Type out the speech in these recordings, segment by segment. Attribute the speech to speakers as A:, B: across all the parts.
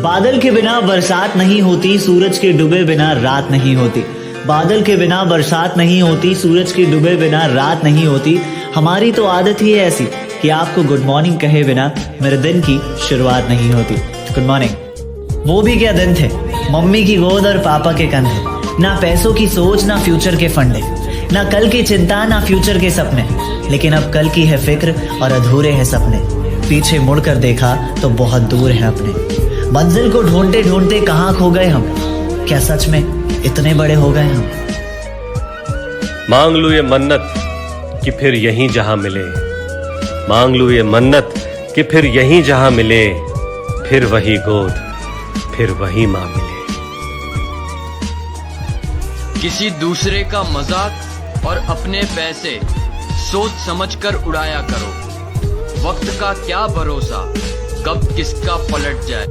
A: बादल के बिना बरसात नहीं होती, सूरज के डूबे बिना रात नहीं होती। बादल के बिना बरसात नहीं होती, सूरज के डूबे बिना रात नहीं होती। हमारी तो आदत ही है ऐसी कि आपको गुड मॉर्निंग कहे बिना मेरे दिन की शुरुआत नहीं होती। Good morning. वो भी क्या दिन थे, मम्मी की गोद और पापा के कंधे। ना पैसों की सोच, ना फ्यूचर के फंडे, ना कल की चिंता, ना फ्यूचर के सपने। लेकिन अब कल की है फिक्र और अधूरे हैं सपने। पीछे मुड़कर देखा तो बहुत दूर है अपने। मंजिल को ढूंढते ढूंढते कहाँ खो गए हम, क्या सच में इतने बड़े हो गए हम।
B: मांग लूं ये मन्नत कि फिर यहीं जहां मिले, मांग लूं ये मन्नत कि फिर यहीं जहां मिले, फिर वही गोद, फिर वही मां मिले।
C: किसी दूसरे का मजाक और अपने पैसे सोच समझकर उड़ाया करो। वक्त का क्या भरोसा, कब किसका पलट जाए।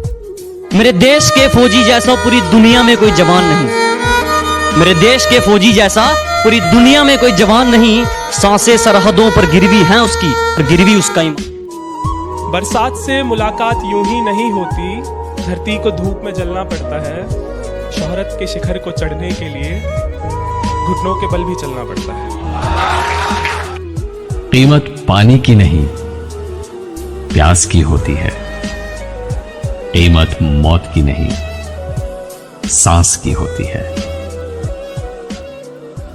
D: मेरे देश के फौजी जैसा पूरी दुनिया में कोई जवान नहीं। मेरे देश के फौजी जैसा पूरी दुनिया में कोई जवान नहीं। सांसें सरहदों पर गिरवी हैं उसकी, और गिरवी उसका ईमान।
E: बरसात से मुलाकात यूं ही नहीं होती, धरती को धूप में जलना पड़ता है। शोहरत के शिखर को चढ़ने के लिए घुटनों के बल भी चलना पड़ता है।
F: कीमत पानी की नहीं, प्यास की होती है। कीमत मौत की नहीं, सांस की होती है।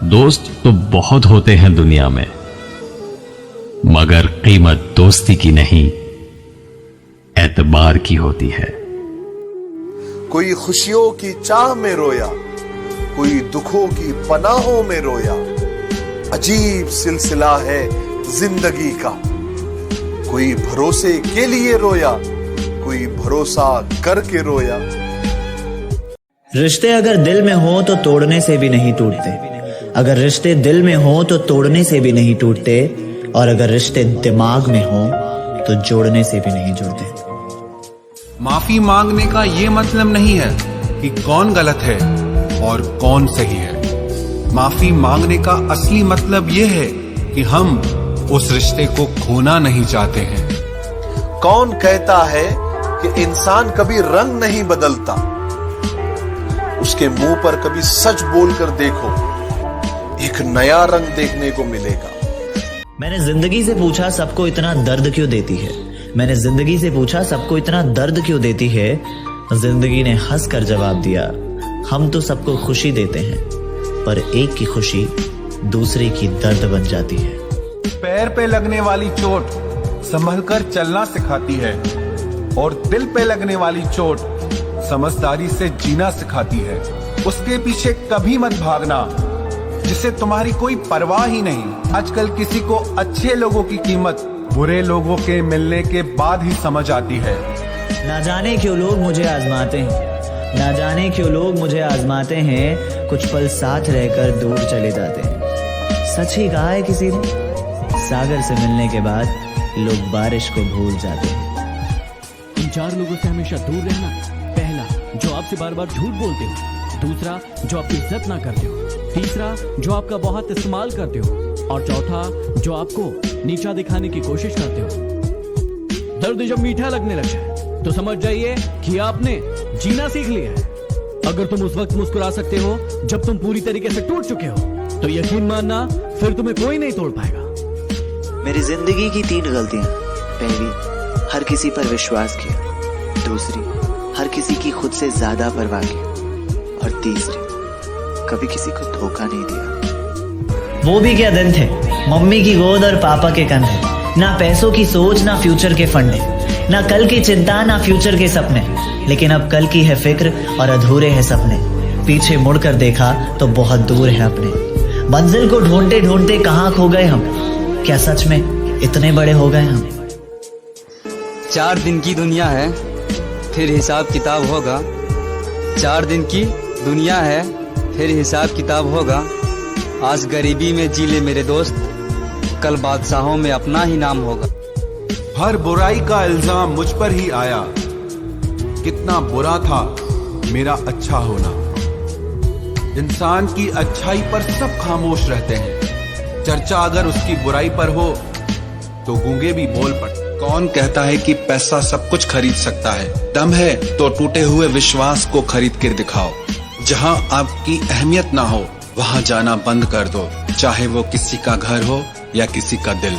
F: दोस्त तो बहुत होते हैं दुनिया में, मगर कीमत दोस्ती की नहीं, एतबार की होती है।
G: कोई खुशियों की चाह में रोया, कोई दुखों की पनाहों में रोया। अजीब सिलसिला है जिंदगी का, कोई भरोसे के लिए रोया, कोई भरोसा करके रोया।
A: रिश्ते अगर दिल में हो तो तोड़ने से भी नहीं टूटते। अगर रिश्ते दिल में हो तो तोड़ने से भी नहीं टूटते। और अगर रिश्ते दिमाग में हो तो जोड़ने से भी नहीं जुड़ते।
H: माफी मांगने का ये मतलब नहीं है कि कौन गलत है और कौन सही है। माफी मांगने का असली मतलब ये है कि हम उस रिश्ते को खोना नहीं चाहते हैं।
G: कौन कहता है कि इंसान कभी रंग नहीं बदलता, उसके मुंह पर कभी सच बोलकर देखो, एक नया रंग देखने को मिलेगा।
A: मैंने जिंदगी से पूछा सबको इतना दर्द क्यों देती है। मैंने जिंदगी से पूछा सबको इतना दर्द क्यों देती है। जिंदगी ने हंसकर जवाब दिया, हम तो सबको खुशी देते हैं, पर एक की खुशी दूसरे की दर्द बन जाती है।
H: पैर पे लगने वाली चोट संभलकर चलना सिखाती है, और दिल पे लगने वाली चोट समझदारी से जीना सिखाती है। उसके पीछे कभी मत भागना जिससे तुम्हारी कोई परवाह ही नहीं। आजकल किसी को अच्छे लोगों की कीमत बुरे लोगों के मिलने के बाद ही समझ आती है।
A: ना जाने क्यों लोग मुझे आजमाते हैं, ना जाने क्यों लोग मुझे आजमाते हैं। कुछ पल साथ रहकर दूर चले जाते हैं। सच ही कहा है किसी ने, सागर से मिलने के बाद लोग बारिश को भूल जाते हैं।
I: इन चार लोगों से हमेशा दूर रहना। पहला, जो आपसे बार बार झूठ बोलते हो। दूसरा, जो आपकी इज्जत ना करते हो। तीसरा, जो आपका बहुत इस्तेमाल करते हो। और चौथा, जो आपको नीचा दिखाने की कोशिश करते हो। दर्द जब मीठा लगने लग जाए तो समझ जाइए कि आपने जीना सीख लिया है। अगर तुम उस वक्त मुस्कुरा सकते हो जब तुम पूरी तरीके से टूट चुके हो, तो यकीन मानना फिर तुम्हें कोई नहीं तोड़ पाएगा।
J: मेरी जिंदगी की 3 गलतियां। पहली, हर किसी पर विश्वास किया। दूसरी, हर किसी की खुद से ज्यादा परवाह की। और तीसरी, कभी किसी को धोखा नहीं दिया।
A: वो भी क्या दिन थे, मम्मी की गोद और पापा के कंधे। ना पैसों की सोच, ना फ्यूचर के फंडे, ना कल की चिंता, ना फ्यूचर के सपने। लेकिन अब कल की है फिक्र और अधूरे हैं सपने। पीछे मुड़कर देखा तो बहुत दूर है अपने। मंजिल को ढूंढते ढूंढते कहाँ खो गए हम, क्या सच में इतने बड़े हो गए हम।
C: 4 दिन की दुनिया है, फिर हिसाब किताब होगा। 4 दिन की दुनिया है, फिर हिसाब किताब होगा। आज गरीबी में जी ले मेरे दोस्त, कल बादशाहों में अपना ही नाम होगा।
H: हर बुराई का इल्जाम मुझ पर ही आया, कितना बुरा था मेरा अच्छा होना। इंसान की अच्छाई पर सब खामोश रहते हैं, चर्चा अगर उसकी बुराई पर हो तो गूंगे भी बोल पड़ते। कौन कहता है कि पैसा सब कुछ खरीद सकता है? दम है तो टूटे हुए विश्वास को खरीद कर दिखाओ। जहां आपकी अहमियत ना हो वहां जाना बंद कर दो, चाहे वो किसी का घर हो या किसी का दिल।